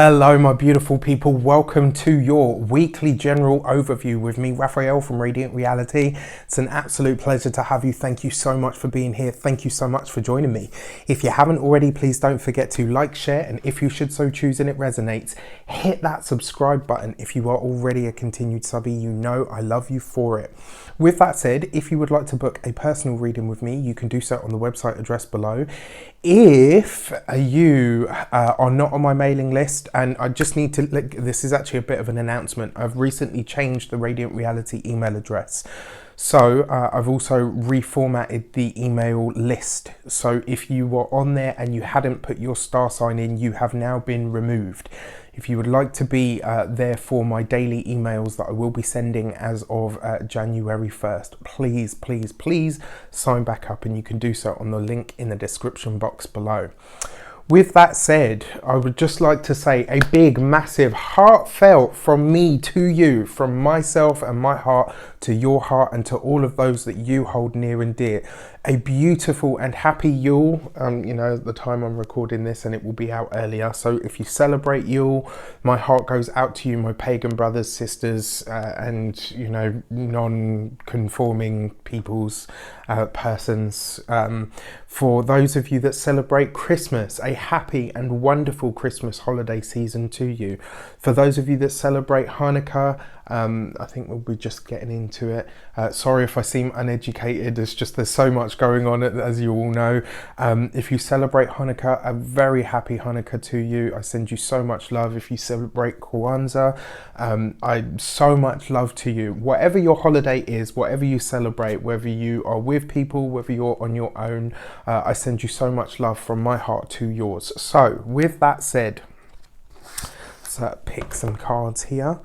Hello my beautiful people, welcome to your weekly general overview with me, Raphael from Reydiant Reality. It's an absolute pleasure to have you. Thank you so much for being here. Thank you so much for joining me. If you haven't already, please don't forget to like, share, and if you should so choose and it resonates, hit that subscribe button. If you are already a continued subby, you know I love you for it. With that said, if you would like to book a personal reading with me, you can do so on the website address below. If you are not on my mailing list, and I just need to, this is actually a bit of an announcement. I've recently changed the Reydiant Reality email address. So I've also reformatted the email list. So if you were on there and you hadn't put your star sign in, you have now been removed. If you would like to be there for my daily emails that I will be sending as of January 1st, please sign back up, and you can do so on the link in the description box below. With that said, I would just like to say a big, massive, heartfelt from me to you, from myself and my heart to your heart and to all of those that you hold near and dear. A beautiful and happy Yule, you know, at the time I'm recording this, and it will be out earlier. So if you celebrate Yule, my heart goes out to you, my pagan brothers, sisters, and, you know, non-conforming peoples, persons. For those of you that celebrate Christmas, a happy and wonderful Christmas holiday season to you. For those of you that celebrate Hanukkah, I think we'll be just getting into it. Sorry if I seem uneducated, there's so much going on, as you all know. If you celebrate Hanukkah, a very happy Hanukkah to you. I send you so much love. If you celebrate Kwanzaa, I so much love to you. Whatever your holiday is, whatever you celebrate, whether you are with people, whether you're on your own, I send you so much love from my heart to yours. So with that said, let's pick some cards here.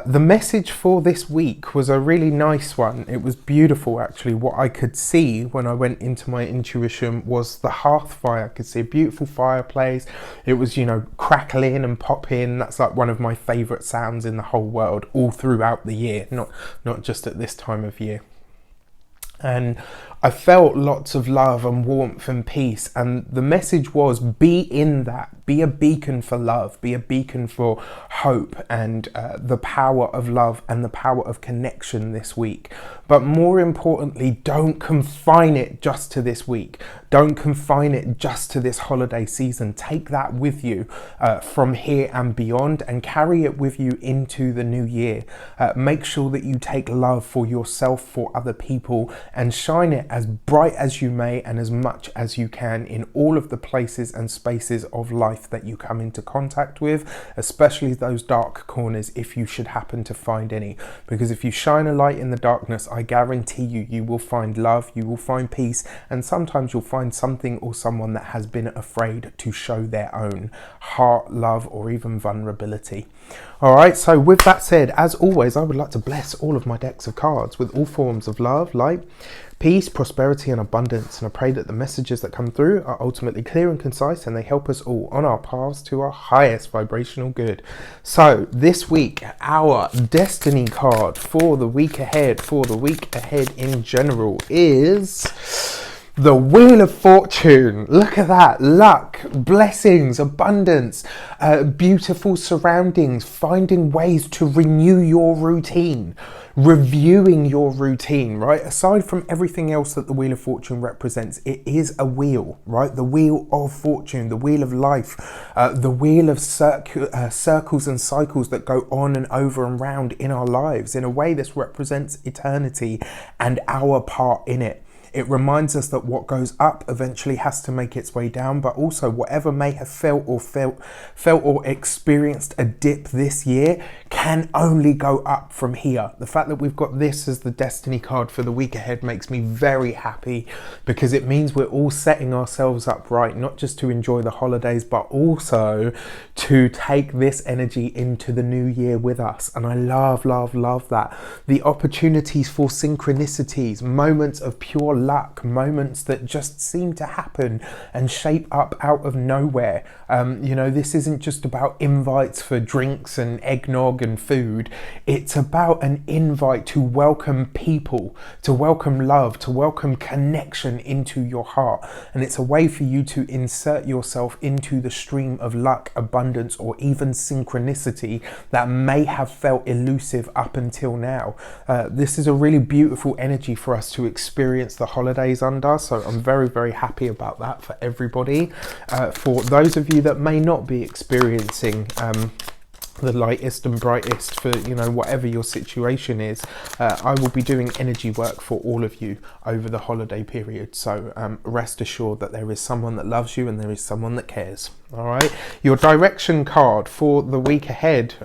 The message for this week was a really nice one. It was beautiful, actually. What I could see when I went into my intuition was the hearth fire. I could see a beautiful fireplace. It was, you know, crackling and popping. That's like one of my favorite sounds in the whole world, all throughout the year, not just at this time of year. And I felt lots of love and warmth and peace, and the message was, be in that, be a beacon for love, be a beacon for hope and the power of love and the power of connection this week. But more importantly, don't confine it just to this week. Don't confine it just to this holiday season. Take that with you from here and beyond, and carry it with you into the new year. Make sure that you take love for yourself, for other people, and shine it as bright as you may and as much as you can in all of the places and spaces of life that you come into contact with, especially those dark corners if you should happen to find any. Because if you shine a light in the darkness, I guarantee you, you will find love, you will find peace, and sometimes you'll find something or someone that has been afraid to show their own heart, love, or even vulnerability. All right, so with that said, as always, I would like to bless all of my decks of cards with all forms of love, light, peace, prosperity, and abundance. And I pray that the messages that come through are ultimately clear and concise, and they help us all on our paths to our highest vibrational good. So this week, our destiny card for the week ahead, in general, is the Wheel of Fortune. Look at that. Luck, blessings, abundance, beautiful surroundings, finding ways to renew your routine, reviewing your routine, right? Aside from everything else that the Wheel of Fortune represents, it is a wheel, right? The Wheel of Fortune, the wheel of life, the wheel of circles and cycles that go on and over and round in our lives. In a way, this represents eternity and our part in it. It reminds us that what goes up eventually has to make its way down, but also whatever may have felt or experienced a dip this year can only go up from here. The fact that we've got this as the destiny card for the week ahead makes me very happy, because it means we're all setting ourselves up right, not just to enjoy the holidays, but also to take this energy into the new year with us. And I love that. The opportunities for synchronicities, moments of pure luck, moments that just seem to happen and shape up out of nowhere. You know, this isn't just about invites for drinks and eggnog and food. It's about an invite to welcome people, to welcome love, to welcome connection into your heart. And it's a way for you to insert yourself into the stream of luck, abundance, or even synchronicity that may have felt elusive up until now. This is a really beautiful energy for us to experience the holidays under, so I'm very, very happy about that for everybody. For those of you that may not be experiencing the lightest and brightest, for, you know, whatever your situation is, I will be doing energy work for all of you over the holiday period, so rest assured that there is someone that loves you and there is someone that cares. All right, your direction card for the week ahead,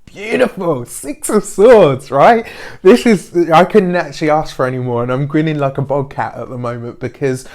beautiful, 6 of Swords, right? This is, I couldn't actually ask for any more, and I'm grinning like a bobcat at the moment because,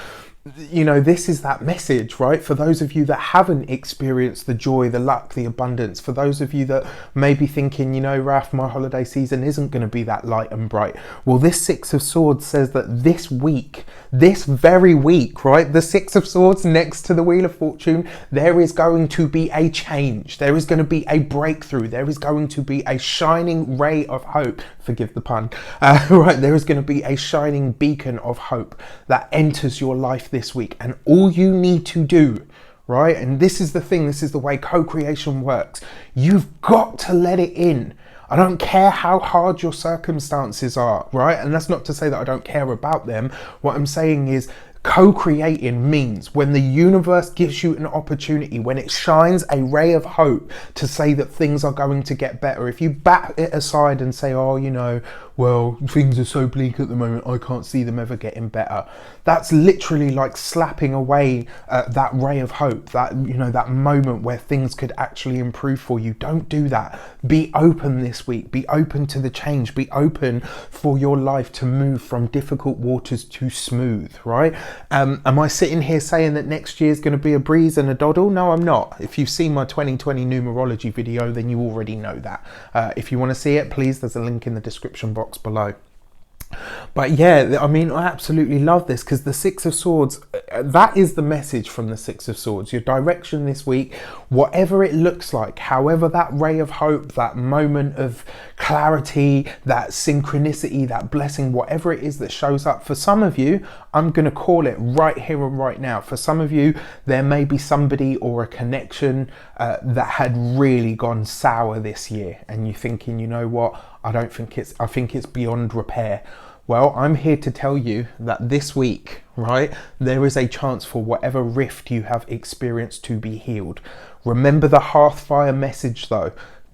you know, this is that message, right? For those of you that haven't experienced the joy, the luck, the abundance, for those of you that may be thinking, you know, Raf, my holiday season isn't going to be that light and bright. Well, this 6 of Swords says that this week, this very week, right? The 6 of Swords next to the Wheel of Fortune, there is going to be a change. There is going to be a breakthrough. There is going to be a shining ray of hope. Forgive the pun. Right, there is going to be a shining beacon of hope that enters your life this week, and all you need to do, right, and this is the thing, this is the way co-creation works, you've got to let it in. I don't care how hard your circumstances are, right? And that's not to say that I don't care about them. What I'm saying is, co-creating means when the universe gives you an opportunity, when it shines a ray of hope to say that things are going to get better, if you bat it aside and say, oh, you know, well, things are so bleak at the moment, I can't see them ever getting better. That's literally like slapping away that ray of hope, that, you know, that moment where things could actually improve for you. Don't do that. Be open this week. Be open to the change. Be open for your life to move from difficult waters to smooth, right? Am I sitting here saying that next year is going to be a breeze and a doddle? No, I'm not. If you've seen my 2020 numerology video, then you already know that. If you want to see it, please, there's a link in the description box below. But yeah, I mean, I absolutely love this because the 6 of Swords, that is the message from the 6 of Swords. Your direction this week, whatever it looks like, however that ray of hope, that moment of clarity, that synchronicity, that blessing, whatever it is that shows up. For some of you, I'm going to call it right here and right now. For some of you, there may be somebody or a connection that had really gone sour this year, and you're thinking, you know what, I think it's beyond repair. Well, I'm here to tell you that this week, right, there is a chance for whatever rift you have experienced to be healed. Remember the Hearthfire message though.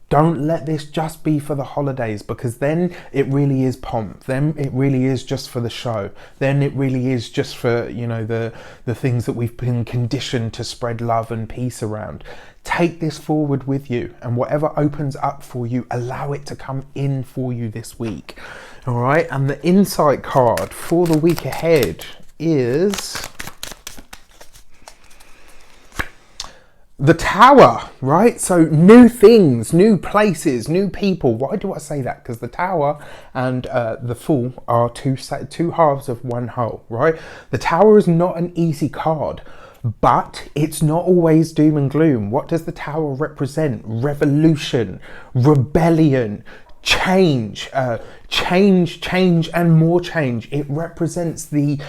Don't let this just be for the holidays, because then it really is pomp. Then it really is just for the show. Then it really is just for, you know, the things that we've been conditioned to spread love and peace around. Take this forward with you, and whatever opens up for you, allow it to come in for you this week. All right, and the insight card for the week ahead is the Tower, right? So new things, new places, new people. Why do I say that? Because the Tower and the Fool are two halves of one whole, right? The Tower is not an easy card, but it's not always doom and gloom. What does the Tower represent? Revolution, rebellion, change, change and more change. It represents the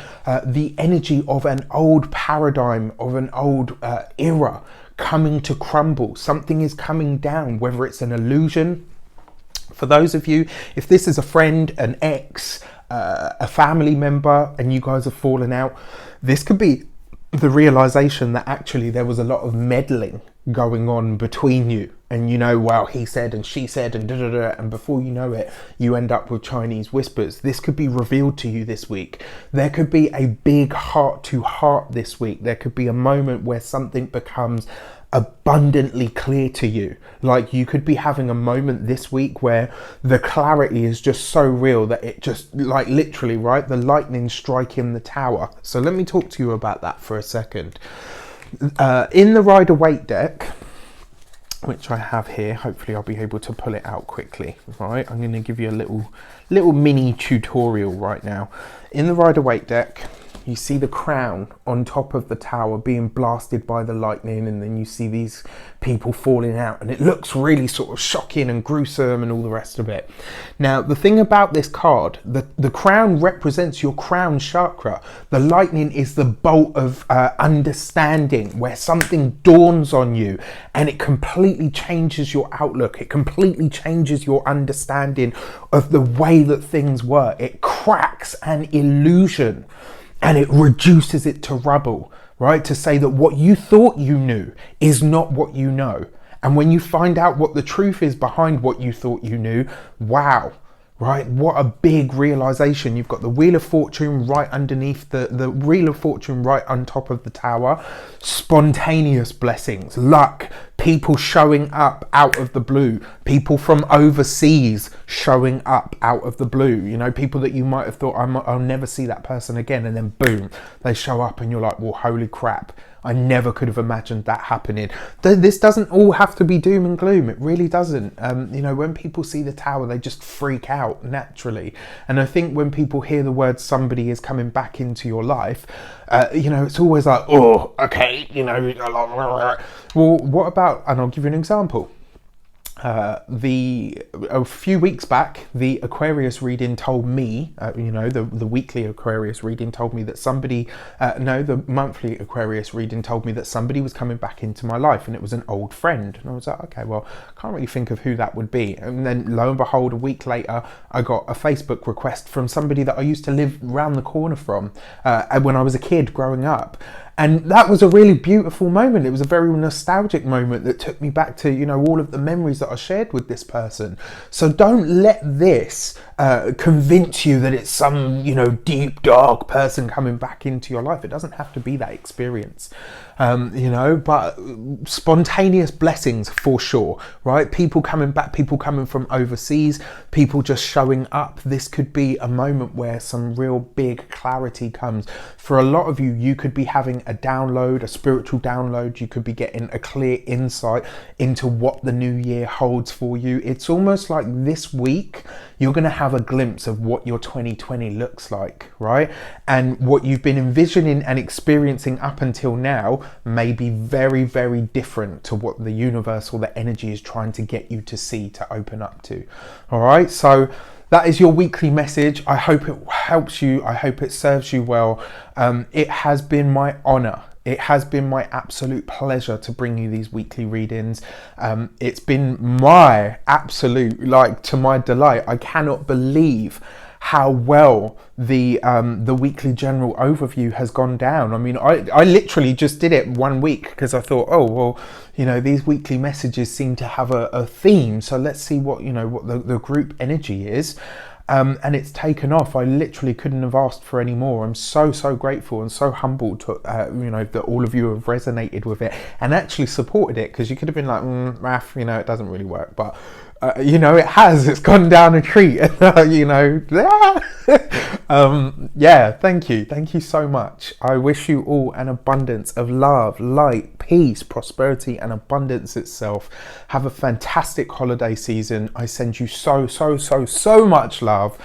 energy of an old paradigm, of an old era coming to crumble. Something is coming down, whether it's an illusion. For those of you, if this is a friend, an ex, a family member, and you guys have fallen out, this could be the realization that actually there was a lot of meddling going on between you, and you know, well, he said and she said and and before you know it, you end up with Chinese whispers. This could be revealed to you this week. There could be a big heart to heart this week. There could be a moment where something becomes abundantly clear to you. Like, you could be having a moment this week where the clarity is just so real that it just, like, literally, right, the lightning striking the tower. So let me talk to you about that for a second. In the Rider Waite deck, which I have here. Hopefully I'll be able to pull it out quickly. Right, I'm going to give you a little mini tutorial right now. In the Rider-Waite deck, you see the crown on top of the tower being blasted by the lightning, and then you see these people falling out, and it looks really sort of shocking and gruesome and all the rest of it. Now, the thing about this card, the crown represents your crown chakra. The lightning is the bolt of understanding, where something dawns on you and it completely changes your outlook. It completely changes your understanding of the way that things were. It cracks an illusion and it reduces it to rubble, right? To say that what you thought you knew is not what you know. And when you find out what the truth is behind what you thought you knew, wow, right? What a big realization. You've got the Wheel of Fortune right underneath the Wheel of Fortune right on top of the tower. Spontaneous blessings, luck, people showing up out of the blue, people from overseas showing up out of the blue, you know, people that you might have thought I'll never see that person again, and then boom, they show up and you're like, well, holy crap, I never could have imagined that happening. This doesn't all have to be doom and gloom. It really doesn't. You know, when people see the tower, they just freak out naturally. And I think when people hear the word somebody is coming back into your life, you know, it's always like, oh, okay, you know, well, what about, and I'll give you an example. A few weeks back, the Aquarius reading told me, you know, the weekly Aquarius reading told me that somebody, the monthly Aquarius reading told me that somebody was coming back into my life, and it was an old friend. And I was like, okay, well, I can't really think of who that would be. And then lo and behold, a week later, I got a Facebook request from somebody that I used to live round the corner from when I was a kid growing up. And that was a really beautiful moment. It was a very nostalgic moment that took me back to, you know, all of the memories that I shared with this person. So don't let this convince you that it's some, you know, deep, dark person coming back into your life. It doesn't have to be that experience, you know, but spontaneous blessings for sure, right? People coming back, people coming from overseas, people just showing up. This could be a moment where some real big clarity comes. For a lot of you, you could be having a download, a spiritual download. You could be getting a clear insight into what the new year holds for you. It's almost like this week, you're going to have a glimpse of what your 2020 looks like, right? And what you've been envisioning and experiencing up until now may be very, very different to what the universe or the energy is trying to get you to see, to open up to. All right, so that is your weekly message. I hope it helps you. I hope it serves you well. It has been my honor. It has been my absolute pleasure to bring you these weekly readings. It's been my absolute, like, to my delight. I cannot believe how well the weekly general overview has gone down. I mean, I literally just did it 1 week because I thought, oh, well, you know, these weekly messages seem to have a theme. So let's see what, you know, what the group energy is. And it's taken off. I literally couldn't have asked for any more. I'm so grateful and so humbled to, you know, that all of you have resonated with it and actually supported it, because you could have been like, Raf, you know, it doesn't really work, but you know, it has. It's gone down a treat. You know, yeah. Thank you so much. I wish you all an abundance of love, light, peace, prosperity, and abundance itself. Have a fantastic holiday season. I send you so much love.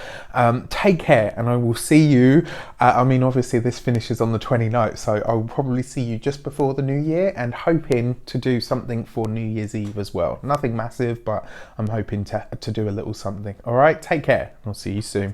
Take care, and I will see you. I mean, obviously this finishes on the 29th, so I'll probably see you just before the new year, and hoping to do something for New Year's Eve as well. Nothing massive, but I'm hoping to do a little something. All right, take care. I'll see you soon.